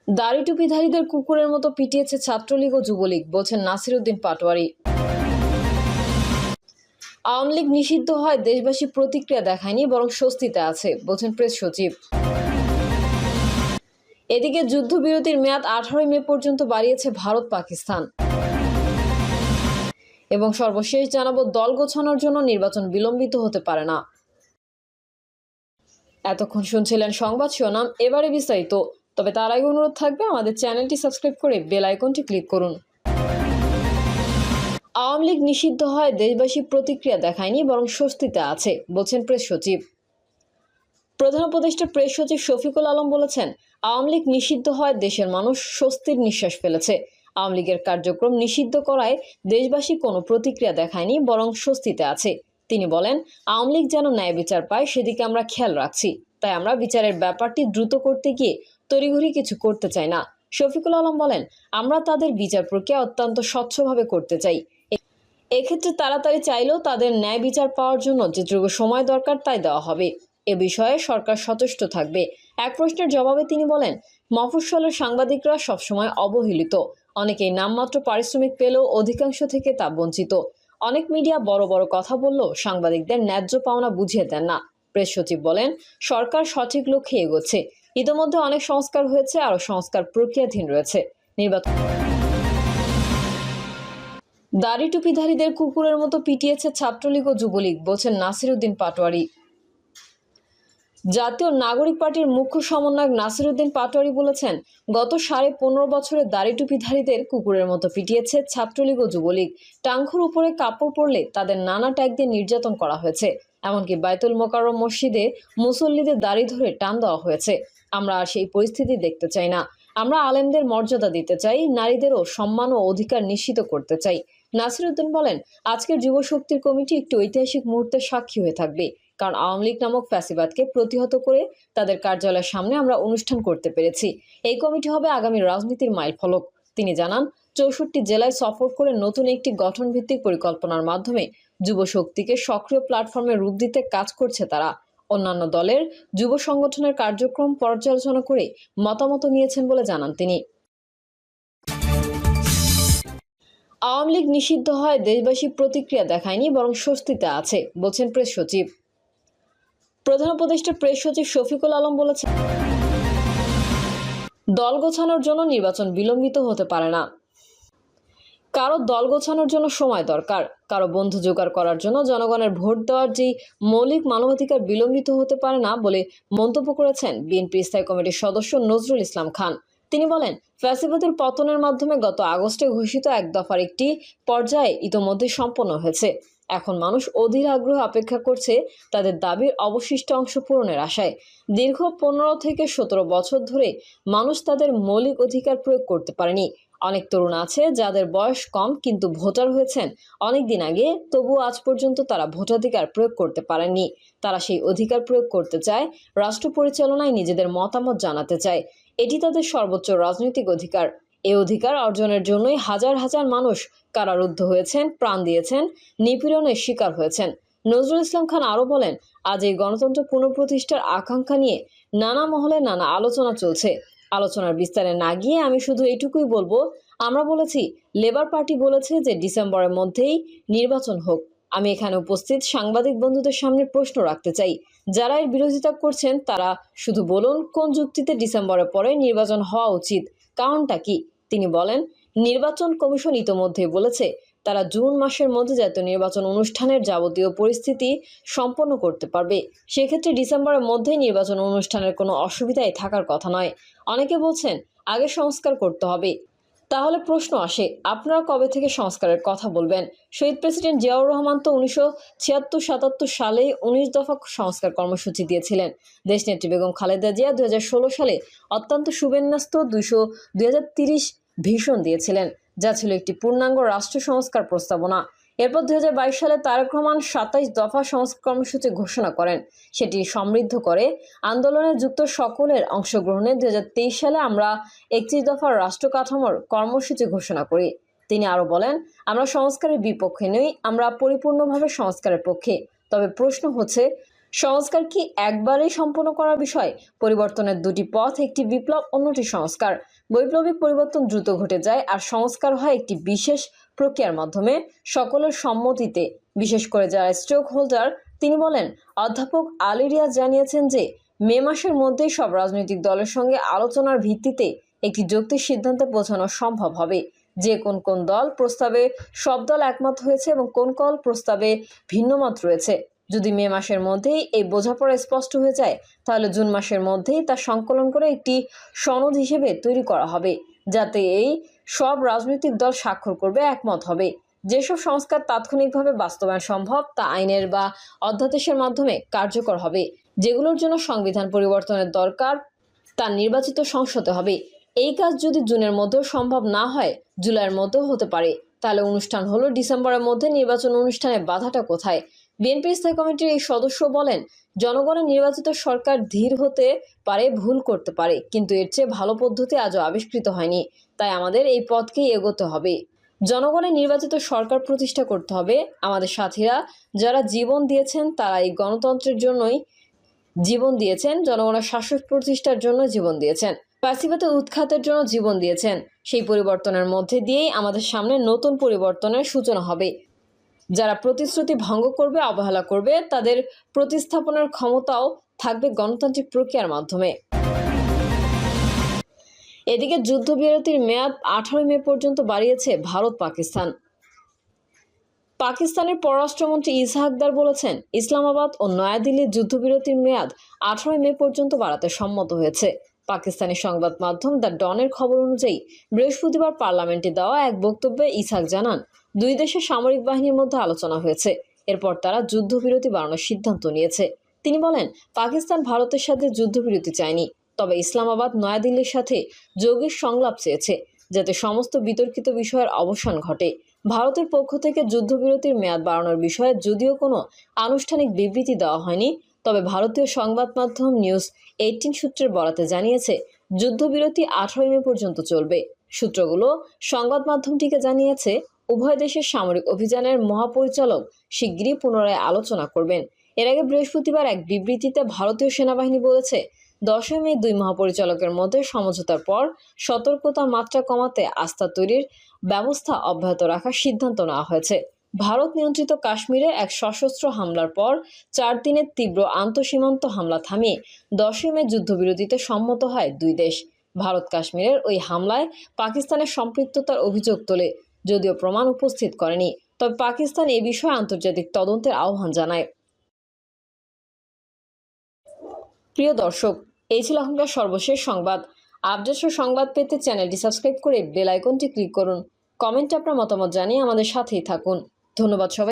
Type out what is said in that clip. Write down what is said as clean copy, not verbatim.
দাড়ি টুপিধারীদের কুকুরের মতো পিটিয়েছে ছাত্রলীগ ও যুবলীগ, বলছেন নাসির উদ্দিন পাটোয়ারি। আওয়ামী লীগ নিষিদ্ধ হয় দেশবাসী প্রতিক্রিয়া দেখায়নি, বরং স্বস্তিতে আছে, বলছেন প্রেস সচিব। এদিকে যুদ্ধবিরতির মেয়াদ 18 মে পর্যন্ত বাড়িয়েছে ভারত পাকিস্তান। এবং সর্বশেষ জানাবো, দল গোছানোর জন্য নির্বাচন বিলম্বিত হতে পারে না। এতক্ষণ শুনছিলেন সংবাদ শিরোনাম, এবারে বিস্তারিত। তবে তার আগে অনুরোধ থাকবে আমাদের চ্যানেলটি সাবস্ক্রাইব করে বেল আইকনটি ক্লিক করুন। আওয়ামী লীগ নিষিদ্ধ হয় দেশবাসী প্রতিক্রিয়া দেখায়নি, বরং স্বস্তিতে আছে, বলছেন প্রেস সচিব। প্রধান উপদেষ্টা প্রেস সচিব শফিকুল আলম বলেছেন, আওয়ামী লীগ নিষিদ্ধ হয় দেশের মানুষ স্বস্তির নিঃশ্বাস ফেলেছে। আওয়ামী লীগের কার্যক্রম নিষিদ্ধ করায় দেশবাসী কোনো প্রতিক্রিয়া দেখায়নি, বরং স্বস্তিতে আছে। তিনি বলেন, আওয়ামী লীগ যেন ন্যায় বিচার পায় সেদিকে আমরা খেয়াল রাখছি, তাই আমরা বিচারের ব্যাপারটি দ্রুত করতে গিয়ে তড়িঘড়ি কিছু করতে চাই না। শফিকুল আলম বলেন, আমরা তাদের বিচার প্রক্রিয়া অত্যন্ত স্বচ্ছভাবে করতে চাই। এক্ষেত্রে তাড়াতাড়ি চাইলেও তাদের ন্যায় বিচার পাওয়ার জন্য যেটুকু সময় দরকার তাই দেওয়া হবে। এ বিষয়ে সরকার সচেষ্ট থাকবে। এক প্রশ্নের জবাবে তিনি বলেন, মফস্বলের সাংবাদিকরা সবসময় অবহেলিত। অনেকেই নামমাত্র পারিশ্রমিক পেলেও অধিকাংশ থেকে তা বঞ্চিত। অনেক মিডিয়া বড় বড় কথা বললেও সাংবাদিকদের ন্যায্য পাওনা বুঝিয়ে দেন না। প্রেস সচিব বলেন, সরকার সঠিক লক্ষ্যে এগোচ্ছে। ইতোমধ্যে অনেক সংস্কার হয়েছে, আরও সংস্কার প্রক্রিয়াধীন রয়েছে। নির্বাচন দাড়ি টুপিধারীদের কুকুরের মতো পিটিয়েছে ছাত্রলীগ ও যুবলীগ, বলছেন নাসির উদ্দিন পাটোয়ারি। জাতীয় নাগরিক পার্টির মুখ্য সমন্বয়ক নাসির উদ্দিন পাটোয়ারি বলেছেন, গত 15.5 বছরে দাড়ি টুপিধারীদের কুকুরের মতো পিটিয়েছে ছাত্রলীগ ও যুবলীগ। টাঙ্গুর উপরে কাপড় পরলে তাদের নানা ট্যাগ দিয়ে নির্যাতন করা হয়েছে। এমনকি বাইতুল মোকাররম মসজিদে মুসল্লিদের দাড়ি ধরে টান দেওয়া হয়েছে। আমরা আর সেই পরিস্থিতি দেখতে চাই না। আমরা আলেমদের মর্যাদা দিতে চাই, নারীদেরও সম্মান ও অধিকার নিশ্চিত করতে চাই। নাসির উদ্দিন বলেন, আজকের যুব শক্তির কমিটি একটি ঐতিহাসিক মুহূর্তের সাক্ষী হয়ে থাকবে, কারণ আওয়ামী লীগ নামক ফ্যাসিবাদকে প্রতিহত করে তাদের কার্যালয়ের সামনে আমরা অনুষ্ঠান করতে পেরেছি। এই কমিটি হবে আগামী রাজনীতির মাইলফলক। তিনি জানান, 64 জেলায় সফর করে নতুন একটি গঠনভিত্তিক পরিকল্পনার মাধ্যমে যুব শক্তিকে সক্রিয় প্ল্যাটফর্মে রূপ দিতে কাজ করছে তারা। অন্যান্য দলের যুব সংগঠনের কার্যক্রম পর্যালোচনা করে মতামত নিয়েছেন বলে জানান তিনি। আওয়ামী লীগ নিষিদ্ধ হয় দেশবাসী প্রতিক্রিয়া দেখায়নি, বরং স্বস্তিতে আছে, বলছেন প্রেস সচিব। প্রধান উপদেষ্টা প্রেস সচিব শফিকুল আলম বলেছেন, দল গোছানোর জন্য নির্বাচন বিলম্বিত হতে পারে না। কারো দল গোছানোর জন্য সময় দরকার, কারো বন্ধু জোগাড় করার জন্য জনগণের ভোট দেওয়ার যে মৌলিক মানবাধিকার বিলম্বিত হতে পারে না বলে মন্তব্য করেছেন বিএনপি স্থায়ী কমিটির সদস্য নজরুল ইসলাম খান। তিনি বলেন, ফ্যাসিবাদের পতনের মাধ্যমে গত আগস্টে ঘোষিত এক দফার একটি পর্যায়ে ইতোমধ্যে সম্পন্ন হয়েছে। এখন মানুষ অধীর আগ্রহে অপেক্ষা করছে তাদের দাবির অবশিষ্ট অংশ পূরণের আশায়। দীর্ঘ 15 থেকে 17 বছর ধরে মানুষ তাদের মৌলিক অধিকার প্রয়োগ করতে পারেনি। অনেক তরুণ আছে যাদের বয়স কম কিন্তু ভোটার হয়েছেন অনেক দিন আগে, তবুও আজ পর্যন্ত তারা ভোটাধিকার প্রয়োগ করতে পারেননি। তারা সেই অধিকার প্রয়োগ করতে চায়, রাষ্ট্র পরিচালনায় নিজেদের মতামত জানাতে চায়। এটি তাদের সর্বোচ্চ রাজনৈতিক অধিকার। এই অধিকার অর্জনের জন্যই হাজার হাজার মানুষ কারারুদ্ধ হয়েছেন, প্রাণ দিয়েছেন, নিপীড়নের শিকার হয়েছেন। নজরুল ইসলাম খান আরও বলেন, আজ এই গণতন্ত্র পুনঃপ্রতিষ্ঠার আকাঙ্ক্ষা নিয়ে নানা মহলে নানা আলোচনা চলছে। আলোচনার বিস্তারে না গিয়ে আমি শুধু এইটুকুই বলবো, আমরা বলেছি, লেবার পার্টি বলেছে যে ডিসেম্বরের মধ্যেই নির্বাচন হোক। আমি এখানে উপস্থিত সাংবাদিক বন্ধুদের সামনে প্রশ্ন রাখতে চাই, যারা এর বিরোধিতা করছেন তারা শুধু বলুন কোন যুক্তিতে ডিসেম্বরের পরে নির্বাচন হওয়া উচিত, কারণটা কি? তিনি বলেন, নির্বাচন কমিশন ইতোমধ্যেই বলেছে তারা জুন মাসের মধ্যে জাতীয় নির্বাচন অনুষ্ঠানের যাবতীয় পরিস্থিতি সম্পন্ন করতে পারবে। সেক্ষেত্রে ডিসেম্বরের মধ্যেই নির্বাচন অনুষ্ঠানের কোনো অসুবিধাই থাকার কথা নয়। অনেকে বলছেন আগে সংস্কার করতে হবে। তাহলে প্রশ্ন আসে, আপনারা কবে থেকে সংস্কারের কথা বলবেন? শহীদ প্রেসিডেন্ট জিয়াউর রহমান তো 1976-77 সালে 19 দফা সংস্কার কর্মসূচি দিয়েছিলেন। দেশনেত্রী বেগম খালেদা জিয়া 2016 সালে অত্যন্ত সুবিন্যস্ত 2030 ভিশন দিয়েছিলেন, যা ছিল একটি পূর্ণাঙ্গ রাষ্ট্র সংস্কার প্রস্তাবনা। এরপর 2022 সালে তারেক রহমান 27 দফা সংস্কার কর্মসূচি ঘোষণা করেন। সেটি সমৃদ্ধ করে আন্দোলনে যুক্ত সকলের অংশগ্রহণে 2023 সালে আমরা 31 দফার রাষ্ট্র কাঠামোর কর্মসূচি ঘোষণা করি। তিনি আরও বলেন, আমরা সংস্কারের বিপক্ষে নই, আমরা পরিপূর্ণভাবে সংস্কারের পক্ষে। তবে প্রশ্ন হচ্ছে, সংস্কার কি একবারেই সম্পন্ন করার বিষয়? পরিবর্তনের দুটি পথ, একটি বিপ্লব, অন্যটি সংস্কার। বৈপ্লবিক পরিবর্তন দ্রুত ঘটে যায়, আর সংস্কার হয় একটি বিশেষ প্রক্রিয়ার মাধ্যমে, সকলের সম্মতিতে, বিশেষ করে যারা স্টেক হোল্ডার। তিনি বলেন, অধ্যাপক আলী রিয়াজ জানিয়েছেন যে মে মাসের মধ্যেই সব রাজনৈতিক দলের সঙ্গে আলোচনার ভিত্তিতে একটি যৌক্তিক সিদ্ধান্তে পৌঁছানো সম্ভব হবে, যে কোন কোন দল প্রস্তাবে সব দল একমত হয়েছে এবং কোন কোন প্রস্তাবে ভিন্নমত রয়েছে। যদি মে মাসের মধ্যেই এই বোঝাপড়া স্পষ্ট হয়ে যায়, তাহলে জুন মাসের মধ্যেই তা সংকলন করে একটি সনদ হিসেবে তৈরি করা হবে, যাতে এই সব রাজনৈতিক দল স্বাক্ষর করবে, একমত হবে। যেসব সংস্কার তাৎক্ষণিকভাবে বাস্তবায়ন সম্ভব তা আইনের বা অধ্যাদেশের মাধ্যমে কার্যকর হবে। যেগুলোর জন্য সংবিধান পরিবর্তনের দরকার তা নির্বাচিত সংসদে হবে। এই কাজ যদি জুনের মধ্যেও সম্ভব না হয়, জুলাইয়ের মধ্যেও হতে পারে। তাহলে অনুষ্ঠান হলো ডিসেম্বরের মধ্যে। নির্বাচন অনুষ্ঠানে বাধাটা কোথায়? বিএনপি স্থায়ী কমিটির এই সদস্য বলেন, জনগণের নির্বাচিত সরকার ধীর হতে পারে, ভুল করতে পারে, কিন্তু এর চেয়ে ভালো পদ্ধতি আজও আবিষ্কৃত হয়নি। তাই আমাদের এই পথকেই এগোতে হবে। জনগণের নির্বাচিত সরকার প্রতিষ্ঠা করতে হবে। আমাদের সাথীরা যারা জীবন দিয়েছেন, তারা এই গণতন্ত্রের জন্যই জীবন দিয়েছেন, জনগণের শাসক প্রতিষ্ঠার জন্য জীবন দিয়েছেন, ফ্যাসিবাদের উৎখাতের জন্য জীবন দিয়েছেন। সেই পরিবর্তনের মধ্যে দিয়েই আমাদের সামনে নতুন পরিবর্তনের সূচনা হবে। যারা প্রতিশ্রুতি ভঙ্গ করবে, অবহেলা করবে, তাদের প্রতিস্থাপনের ক্ষমতাও থাকবে গণতান্ত্রিক প্রক্রিয়ার মাধ্যমে। এদিকে যুদ্ধবিরতির মেয়াদ 18 মে পর্যন্ত বাড়িয়েছে ভারত পাকিস্তান। পাকিস্তানের পররাষ্ট্রমন্ত্রী ইসহাকদার বলেছেন, ইসলামাবাদ ও নয়াদিল্লির যুদ্ধবিরতির মেয়াদ 18 মে পর্যন্ত বাড়াতে সম্মত হয়েছে। পাকিস্তানি সংবাদ মাধ্যম দ্য ডনের খবর অনুযায়ী বৃহস্পতিবার পার্লামেন্টে দেওয়া এক বক্তব্যে ইসহাক জানান, দুই দেশের সামরিক বাহিনীর মধ্যে আলোচনা হয়েছে। এরপর তারা যুদ্ধবিরতি বাড়ানোর সিদ্ধান্ত নিয়েছে। তিনি বলেন, পাকিস্তান ভারতের সাথে যুদ্ধবিরতি চায়নি, তবে ইসলামাবাদ নয়াদিল্লির সাথে যৌগিক সংলাপ চেয়েছে, যাতে সমস্ত বিতর্কিত বিষয়ের অবসান ঘটে। ভারতের পক্ষ থেকে যুদ্ধবিরতির মেয়াদ বাড়ানোর বিষয়ে যদিও কোনো আনুষ্ঠানিক বিবৃতি দেওয়া হয়নি, তবে ভারতীয় সংবাদ মাধ্যম নিউজ 18 সূত্রের বরাতে জানিয়েছে, যুদ্ধবিরতি 18 মে পর্যন্ত চলবে। সূত্রগুলো সংবাদ মাধ্যমটিকে জানিয়েছে, উভয় দেশের সামরিক অভিযানের মহাপরিচালক শিগগিরই পুনরায় আলোচনা করবেন। এর আগে বৃহস্পতিবার এক বিবৃতিতে ভারতীয় সেনাবাহিনী বলেছে, 10 মে দুই মহাপরিচালকের মধ্যে সমঝোতার পর সতর্কতার মাত্রা কমাতে আস্থা তৈরির ব্যবস্থা অব্যাহত রাখার সিদ্ধান্ত নেওয়া হয়েছে। ভারত নিয়ন্ত্রিত কাশ্মীরে এক সশস্ত্র হামলার পর 4 দিনের তীব্র আন্তঃসীমান্ত হামলা থামিয়ে 10 মে যুদ্ধবিরতিতে সম্মত হয় দুই দেশ। ভারত কাশ্মীরের ওই হামলায় পাকিস্তানের সম্পৃক্ততার অভিযোগ তোলে, যদিও প্রমাণ উপস্থিত করেনি। তবে পাকিস্তান এ বিষয়ে আন্তর্জাতিক তদন্তের আহ্বান জানায়। প্রিয় দর্শক, এই ছিল এখনকার সর্বশেষ সংবাদ। আপডেট সংবাদ পেতে চ্যানেলটি সাবস্ক্রাইব করে বেল আইকনটি ক্লিক করুন। কমেন্টে আপনার মতামত জানিয়ে আমাদের সাথেই থাকুন। ধন্যবাদ সবাই।